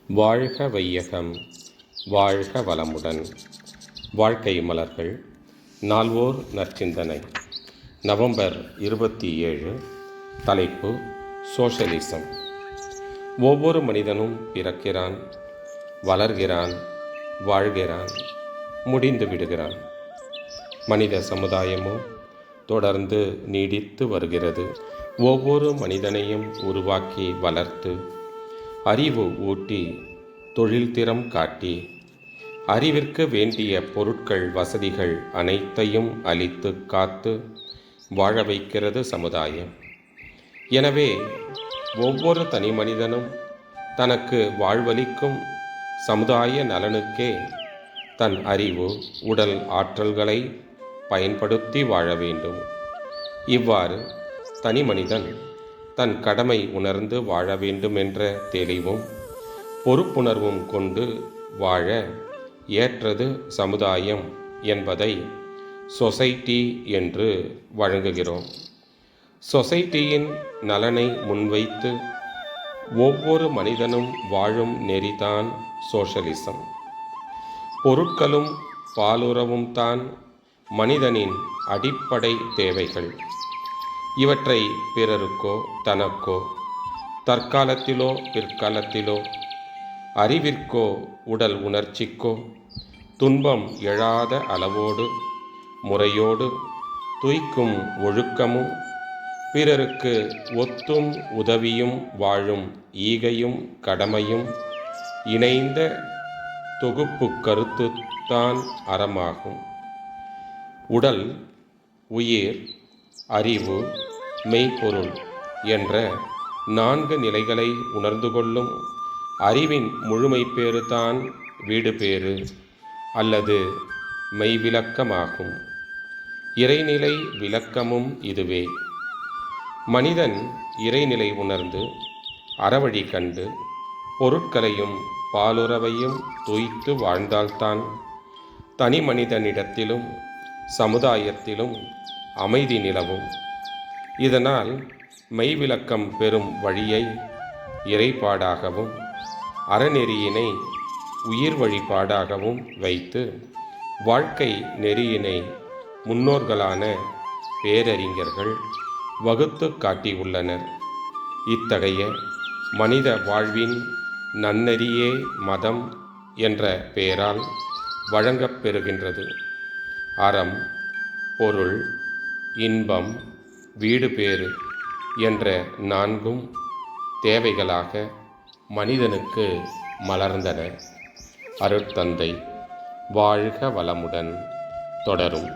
வாழ்க வையகம், வாழ்க வளமுடன். வாழ்க்கை மலர்கள். நால்வோர் நற்சிந்தனை. நவம்பர் 27. தலைப்பு: சோஷலிசம். ஒவ்வொரு மனிதனும் பிறக்கிறான், வளர்கிறான், வாழ்கிறான், முடிந்து விடுகிறான். மனித சமுதாயமோ தொடர்ந்து நீடித்து வருகிறது. ஒவ்வொரு மனிதனையும் உருவாக்கி வளர்த்து, அறிவு ஊட்டி, தொழில்திறம் காட்டி, அறிவிற்கு வேண்டிய பொருட்கள் வசதிகள் அனைத்தையும் அளித்து காத்து வாழ வைக்கிறது சமுதாயம். எனவே ஒவ்வொரு தனி மனிதனும் தனக்கு வாழ்வளிக்கும் சமுதாய நலனுக்கே தன் அறிவு, உடல் ஆற்றல்களை பயன்படுத்தி வாழ வேண்டும். இவ்வாறு தனி மனிதன் தன் கடமை உணர்ந்து வாழ வேண்டும் என்ற தெளிவும் பொறுப்புணர்வும் கொண்டு வாழ ஏற்றது சமுதாயம் என்பதை சொசைட்டி என்று வழங்குகிறோம். சொசைட்டியின் நலனை முன்வைத்து ஒவ்வொரு மனிதனும் வாழும் நெறிதான் சோஷலிசம். பொருட்களும் பாலுறவும் தான் மனிதனின் அடிப்படை தேவைகள். இவற்றை பிறருக்கோ தனக்கோ, தற்காலத்திலோ பிற்காலத்திலோ, அறிவிற்கோ உடல் உணர்ச்சிக்கோ துன்பம் எழாத அளவோடு முறையோடு துய்க்கும் ஒழுக்கமும், பிறருக்கு ஒத்தும் உதவியும் வாழும் ஈகையும் கடமையும் இணைந்த தொகுப்பு கருத்துத்தான் அறமாகும். உடல், உயிர், அறிவு, மெய்ப்பொருள் என்ற 4 நிலைகளை உணர்ந்து கொள்ளும் அறிவின் முழுமை பேறுதான் வீடு பேறு அல்லது மெய்விளக்கமாகும். இறைநிலை விளக்கமும் இதுவே. மனிதன் இறைநிலை உணர்ந்து அறவழி கண்டு பொருட்களையும் பாலுறவையும் துய்த்து வாழ்ந்தால்தான் தனி மனிதனிடத்திலும் சமுதாயத்திலும் அமைதி நிலவும். இதனால் மெய்விளக்கம் பெறும் வழியை இறைப்பாடாகவும், அறநெறியினை உயிர் வழிபாடாகவும் வைத்து வாழ்க்கை நெறியினை முன்னோர்களான பேரறிஞர்கள் வகுத்து காட்டியுள்ளனர். இத்தகைய மனித வாழ்வின் நன்னெறியே மதம் என்ற பெயரால் வழங்கப்பெறுகின்றது. அறம், பொருள், இன்பம், வீடு பேறு என்ற 4ம் தேவைகளாக மனிதனுக்கு மலர்ந்தன. அருட்தந்தை வாழ்க வளமுடன். தொடரும்.